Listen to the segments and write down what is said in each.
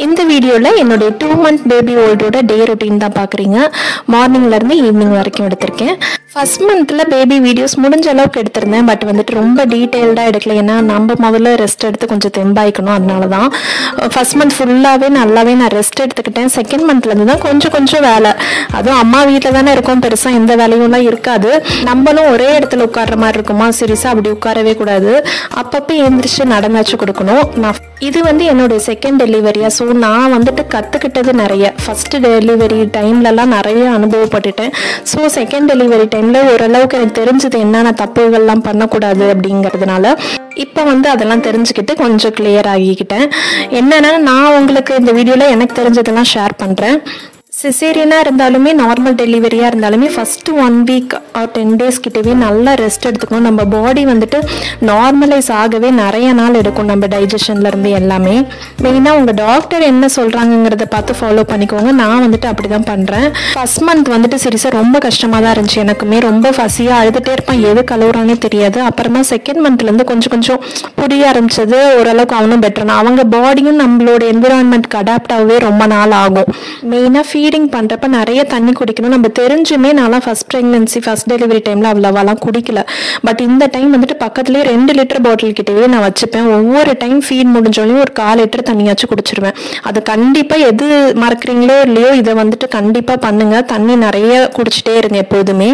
இந்த வீடியோல என்னோட 2 month பேபி ஓல்டோட டே ரொட்டீன் தான் பாக்குறீங்க. மார்னிங்ல இருந்து ஈவினிங் வரைக்கும் எடுத்திருக்கேன். ஃபர்ஸ்ட் மந்த்ல பேபி வீடியோஸ் முடிஞ்ச அளவுக்கு எடுத்திருந்தேன். பட் வந்துட்டு ரொம்ப டீடைல்டா எடுக்கல. ஏன்னா நம்ம முதல்ல ரெஸ்ட் எடுத்து கொஞ்சம் தெம்பாய்க்கணும். அதனால தான் ஃபர்ஸ்ட் மந்த் ஃபுல்லாவே நல்லாவே நான் ரெஸ்ட் எடுத்துக்கிட்டேன். செகண்ட் மந்த்ல இருந்து தான் கொஞ்சம் வேலை. அதுவும் அம்மா வீட்டில் தானே இருக்கும், பெருசா எந்த வேலையும்லாம் இருக்காது. நம்மளும் ஒரே இடத்துல உட்கார்ற மாதிரி இருக்குமா, சீரியஸா அப்படி உட்காரவே கூடாது. அப்பப்போ எழுந்திரிச்சு நடந்தாச்சு கொடுக்கணும். நான் இது வந்து என்னோட செகண்ட் டெலிவரியா. ஸோ நான் வந்துட்டு கற்றுக்கிட்டது நிறைய. ஃபர்ஸ்ட் டெலிவரி டைம்லலாம் நிறைய அனுபவப்பட்டுட்டேன். ஸோ செகண்ட் டெலிவரி டைமில் ஓரளவுக்கு எனக்கு தெரிஞ்சது என்னென்ன தப்புகள்லாம் பண்ணக்கூடாது அப்படிங்கிறதுனால இப்போ வந்து அதெல்லாம் தெரிஞ்சுக்கிட்டு கொஞ்சம் கிளியர் ஆகிக்கிட்டேன். என்னென்னா நான் உங்களுக்கு இந்த வீடியோவில் எனக்கு தெரிஞ்சதெல்லாம் ஷேர் பண்ணுறேன். சிசேரியனாக இருந்தாலுமே நார்மல் டெலிவரியாக இருந்தாலுமே ஃபஸ்ட்டு 1 week ஆர் 10 days கிட்டவே நல்லா ரெஸ்ட் எடுத்துக்கணும். நம்ம பாடி வந்துட்டு நார்மலைஸ் ஆகவே நிறைய நாள் எடுக்கும். நம்ம டைஜஷன்லேருந்து எல்லாமே மெயினாக உங்கள் டாக்டர் என்ன சொல்கிறாங்கங்கிறத பார்த்து ஃபாலோ பண்ணிக்கோங்க. நான் வந்துட்டு அப்படி தான் பண்ணுறேன். ஃபர்ஸ்ட் மந்த் வந்துட்டு சீரியஸாக ரொம்ப கஷ்டமாக தான் இருந்துச்சு. எனக்குமே ரொம்ப ஃபசியாக அழுதுகிட்டே இருப்பேன், எது கலவுறானே தெரியாது. அப்புறமா செகண்ட் மந்த்லேருந்து கொஞ்சம் புரிய ஆரம்பிச்சது. ஓரளவுக்கு அவனும் பெட்டர். அவங்க பாடியும் நம்மளோட என்விரான்மெண்ட்க்கு அடாப்ட் ஆகவே ரொம்ப நாள் ஆகும். மெயினாக ஃபீடிங் பண்ணுறப்ப நிறைய தண்ணி குடிக்கணும். நம்ம தெரிஞ்சுமே நான்லாம் ஃபர்ஸ்ட் ப்ரெக்னன்சி ஃபர்ஸ்ட் டெலிவரி டைமில் அவ்வளோவாலாம் குடிக்கல. பட் இந்த டைம் வந்துட்டு பக்கத்துலேயே 2 லிட்டர் பாட்டில் கிட்டவே நான் வச்சுப்பேன். ஒவ்வொரு டைம் ஃபீட் முடிஞ்சோலையும் ஒரு 1/4 லிட்டர் தண்ணியாச்சும் குடிச்சிருவேன். அது கண்டிப்பாக எது மறக்கிறீங்களோ இல்லையோ இதை வந்துட்டு கண்டிப்பாக பண்ணுங்க. தண்ணி நிறைய குடிச்சிட்டே இருங்க எப்போதுமே.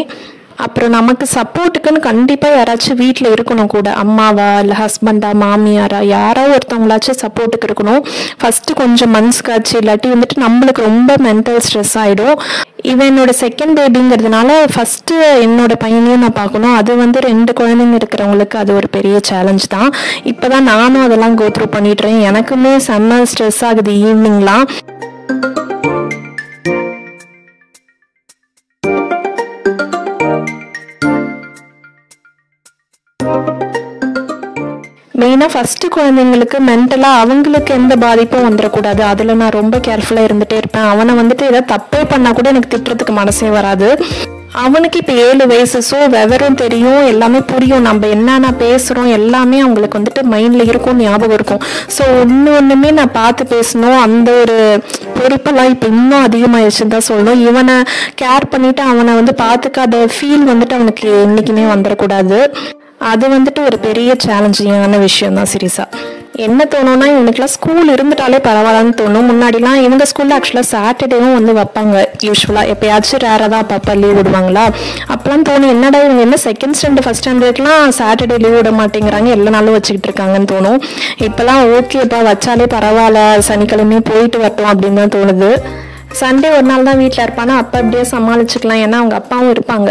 அப்புறம் நமக்கு சப்போர்ட்டுக்குன்னு கண்டிப்பாக யாராச்சும் வீட்டில் இருக்கணும் கூட. அம்மாவா இல்லை ஹஸ்பண்டா மாமியாரா யாரோ ஒருத்தவங்களாச்சும் சப்போர்ட்டுக்கு இருக்கணும். ஃபஸ்ட்டு கொஞ்சம் மந்த்ஸ்க்காச்சு, இல்லாட்டி வந்துட்டு நம்மளுக்கு ரொம்ப மென்டல் ஸ்ட்ரெஸ் ஆகிடும். இவன் என்னோட செகண்ட் பேபிங்கிறதுனால ஃபஸ்ட்டு என்னோட பையனையும் நான் பார்க்கணும். அது வந்து 2 குழந்தைங்க இருக்கிறவங்களுக்கு அது ஒரு பெரிய சேலஞ்ச் தான். இப்போ தான் நானும் அதெல்லாம் கோத்ரூ பண்ணிட்டுறேன். எனக்குமே செம்ம ஸ்ட்ரெஸ் ஆகுது ஈவினிங்லாம். மெயினாக ஃபஸ்ட்டு குழந்தைங்களுக்கு மென்டலாக அவங்களுக்கு எந்த பாதிப்பும் வந்துடக்கூடாது. அதில் நான் ரொம்ப கேர்ஃபுல்லாக இருந்துகிட்டே இருப்பேன். அவனை வந்துட்டு ஏதாவது தப்பே பண்ணால் கூட எனக்கு திட்டுறதுக்கு மனசே வராது. அவனுக்கு இப்போ 7 வயசு. ஸோ விவரம் தெரியும், எல்லாமே புரியும். நம்ம என்னென்ன பேசுகிறோம் எல்லாமே அவங்களுக்கு வந்துட்டு மைண்டில் இருக்கும், ஞாபகம் இருக்கும். ஸோ ஒன்றுமே நான் பார்த்து பேசணும். அந்த ஒரு பொறுப்பெல்லாம் இப்போ இன்னும் அதிகமாகிடுச்சுன்னு தான் சொல்லணும். இவனை கேர் பண்ணிவிட்டு அவனை வந்து பார்த்துக்காத ஃபீல் வந்துட்டு அவனுக்கு என்றைக்குமே வந்துடக்கூடாது. அது வந்துட்டு ஒரு பெரிய சேலஞ்சிங்கான விஷயம் தான். சீரியஸாக என்ன தோணும்னா, இவனுக்குலாம் ஸ்கூல் இருந்துட்டாலே பரவாயில்லன்னு தோணும். முன்னாடிலாம் இவங்க ஸ்கூலில் ஆக்சுவலாக சாட்டர்டேவும் வந்து வைப்பாங்க. யூஸ்வலாக எப்போயாச்சும் ரேராக தான் அப்பப்போ லீவ் விடுவாங்களா. அப்போலாம் தோணும், என்னடா இவங்க என்ன செகண்ட் ஸ்டாண்டர்ட் ஃபர்ஸ்ட் ஸ்டாண்டர்ட்லாம் சாட்டர்டே லீவ் விட மாட்டேங்கிறாங்க, எல்லா நாளும் வச்சுக்கிட்டு இருக்காங்கன்னு தோணும். இப்போலாம் ஓகேப்பா வச்சாலே பரவாயில்ல, சனிக்கிழமையும் போயிட்டு வரட்டும் அப்படின்னு தான் தோணுது. சண்டே ஒரு நாள் தான் வீட்டில் இருப்பானா, அப்போ அப்படியே சமாளிச்சுக்கலாம். ஏன்னா அவங்க அப்பாவும் இருப்பாங்க.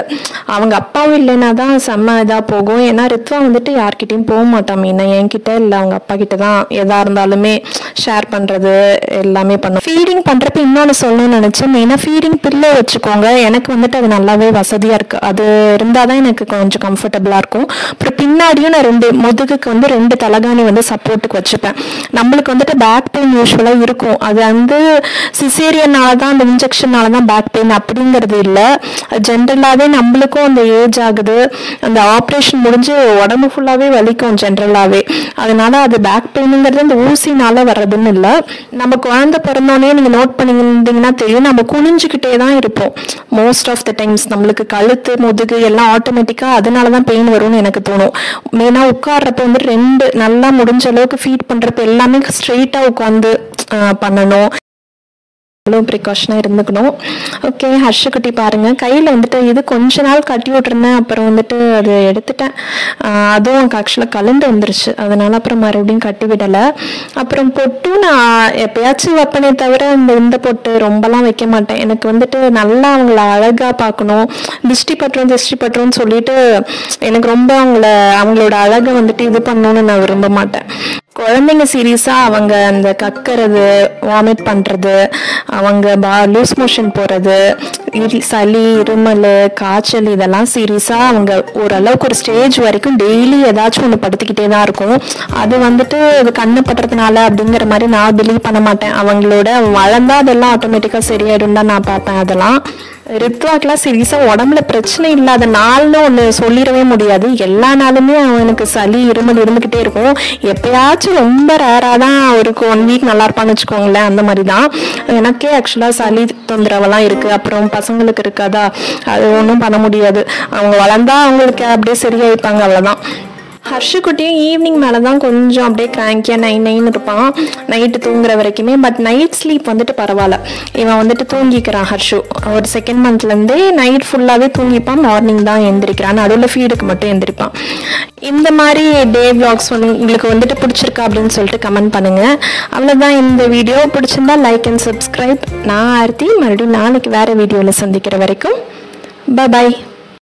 அவங்க அப்பாவும் இல்லைன்னா தான் செம்ம இதாக போகும். ஏன்னா ரித்வா வந்துட்டு யார்கிட்டையும் போக மாட்டான். மீனா என்கிட்ட இல்லை, அவங்க அப்பா கிட்ட தான் எதாக இருந்தாலுமே ஷேர் பண்ணுறது எல்லாமே பண்ணும். ஃபீடிங் பண்ணுறப்ப இன்னொன்று சொல்லணும்னு நினச்சேன். மெயினாக ஃபீடிங் பில்லை வச்சுக்கோங்க. எனக்கு வந்துட்டு அது நல்லாவே வசதியாக இருக்குது. அது இருந்தால் தான் எனக்கு கொஞ்சம் கம்ஃபர்டபுளாக இருக்கும். அப்புறம் பின்னாடியும் நான் 2 முதுகுக்கு வந்து 2 தலகாணி வந்து சப்போர்ட்டுக்கு வச்சுப்பேன். நம்மளுக்கு வந்துட்டு பேக் பெயின் யூஸ்வலாக இருக்கும். அது வந்து சிசேரியனால தான், அந்த இன்ஜெக்ஷனால தான் பேக் பெயின் அப்படிங்கிறது இல்லை. ஜென்ரலாகவே நம்மளுக்கும் அந்த ஏஜ் ஆகுது, அந்த ஆப்ரேஷன் முடிஞ்சு உடம்பு ஃபுல்லாகவே வலிக்கும் ஜென்ரலாகவே. அதனால அது பேக் பெயினுங்கிறது அந்த ஊசினால வர்றதுன்னு இல்லை. நம்ம குழந்தை பிறந்தோடனே நீங்கள் நோட் பண்ணியிருந்தீங்கன்னா தெரியும், நம்ம குனிஞ்சுக்கிட்டே தான் இருப்போம் மோஸ்ட் ஆஃப் த டைம்ஸ். நம்மளுக்கு கழுத்து முதுகு எல்லாம் ஆட்டோமேட்டிக்காக அதனால தான் பெயின் வரும்னு எனக்கு தோணும். மெயினாக உட்கார்றப்ப வந்து 2 நல்லா முடிஞ்ச அளவுக்கு ஃபீட் பண்ணுறப்ப எல்லாமே ஸ்ட்ரெயிட்டாக உட்காந்து பண்ணணும். அவ்வளோ ப்ரிகாஷனாக இருந்துக்கணும். ஓகே, ஹர்ஷக்குட்டி பாருங்கள், கையில் வந்துட்டு இது கொஞ்ச நாள் கட்டி விட்டுருந்தேன். அப்புறம் வந்துட்டு அது எடுத்துட்டேன். அதுவும் ஆக்சுவலாக கலந்து வந்துருச்சு. அதனால் அப்புறம் மறுபடியும் கட்டி விடலை. அப்புறம் பொட்டும் நான் எப்பயாச்சும் வைப்பனே தவிர இந்த பொட்டு ரொம்பலாம் வைக்க மாட்டேன். எனக்கு வந்துட்டு நல்லா அவங்கள அழகாக பார்க்கணும். திருஷ்டி பட்டுறோம்னு சொல்லிட்டு எனக்கு ரொம்ப அவங்களோட அழகை வந்துட்டு இது பண்ணணும்னு நான் விரும்ப மாட்டேன். குழந்தைங்க சீரியஸாக அவங்க அந்த கக்கிறது, வாமிட் பண்ணுறது, அவங்க லூஸ் மோஷன் போகிறது, சளி, இருமல், காய்ச்சல் இதெல்லாம் சீரியஸாக அவங்க ஓரளவுக்கு ஒரு ஸ்டேஜ் வரைக்கும் டெய்லி ஏதாச்சும் ஒன்று படுத்திக்கிட்டே தான் இருக்கும். அது வந்துட்டு கண்ணு படுறதுனால அப்படிங்கிற மாதிரி நான் பிலீவ் பண்ண மாட்டேன். அவங்களோட வளர்ந்தா அதெல்லாம் ஆட்டோமேட்டிக்காக சரியாயிடும் தான் நான் பார்ப்பேன். அதெல்லாம் ரித்வாக்கெலாம் சீரியஸாக உடம்புல பிரச்சனை இல்லாத நாள்னு ஒன்று சொல்லிடவே முடியாது. எல்லா நாளுமே அவனுக்கு சளி, இருமல் இருந்துக்கிட்டே இருக்கும். எப்பயாச்சும் ரொம்ப ரேராக தான் அவருக்கு 1 வீக் நல்லா இருப்பான்னு வச்சுக்கோங்களேன். அந்த மாதிரி தான் எனக்கே ஆக்சுவலாக சளி தொந்தரவெல்லாம் இருக்குது. அப்புறம் பசங்களுக்கு இருக்காதா, அது ஒன்றும் பண்ண முடியாது. அவங்க வளர்ந்தா அவங்களுக்கு அப்படியே சரியாயிப்பாங்க, அவ்வளோதான். ஹர்ஷுக்குட்டியும் ஈவினிங் மேலே தான் கொஞ்சம் அப்படியே கிராங்கியாக நைன்னு இருப்பான் நைட்டு தூங்குற வரைக்குமே. பட் நைட் ஸ்லீப் வந்துட்டு பரவாயில்ல. இவன் வந்துட்டு தூங்கிக்கிறான். ஹர்ஷு ஒரு 2nd மந்த்லேருந்தே நைட் ஃபுல்லாகவே தூங்கிப்பான். மார்னிங் தான் எந்திரிக்கிறான். நடுவில் ஃபீடுக்கு மட்டும் எந்திரிப்பான். இந்த மாதிரி டே vlogs உங்களுக்கு வந்துட்டு பிடிச்சிருக்கா அப்படின்னு சொல்லிட்டு கமெண்ட் பண்ணுங்கள். அவ்வளோதான் இந்த வீடியோ. பிடிச்சிருந்தா லைக் அண்ட் சப்ஸ்கிரைப். நான் ஆர்த்தி. மறுபடியும் நாளைக்கு வேறு வீடியோவில் சந்திக்கிற வரைக்கும் பாய்.